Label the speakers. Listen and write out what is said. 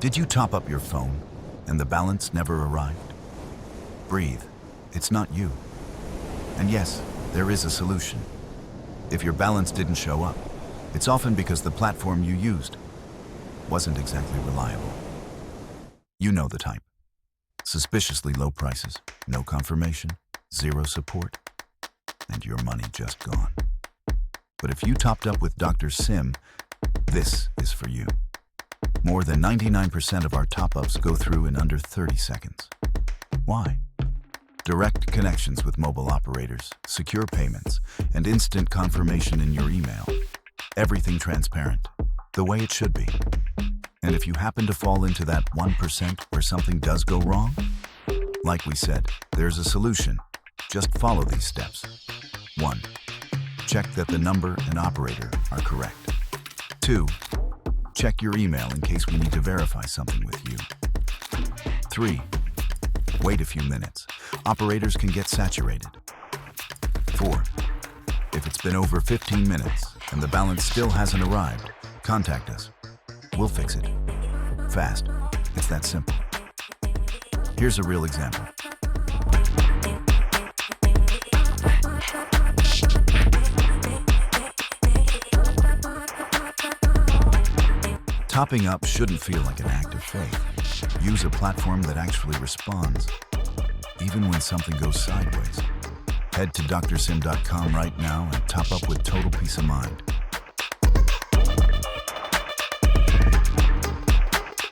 Speaker 1: Did you top up your phone and the balance never arrived? Breathe. It's not you. And yes, there is a solution. If your balance didn't show up, it's often because the platform you used wasn't exactly reliable. You know the type. Suspiciously low prices, no confirmation, zero support, and your money just gone. But if you topped up with doctorSIM, this is for you. More than 99% of our top-ups go through in under 30 seconds. Why? Direct connections with mobile operators, secure payments, and instant confirmation in your email. Everything transparent, the way it should be. And if you happen to fall into that 1% where something does go wrong, like we said, there's a solution. Just follow these steps. 1. Check that the number and operator are correct. 2. Check your email in case we need to verify something with you. 3. Wait a few minutes. Operators can get saturated. 4. If it's been over 15 minutes and the balance still hasn't arrived, contact us. We'll fix it. Fast. It's that simple. Here's a real example. Topping up shouldn't feel like an act of faith. Use a platform that actually responds, even when something goes sideways. Head to doctorsim.com right now and top up with total peace of mind.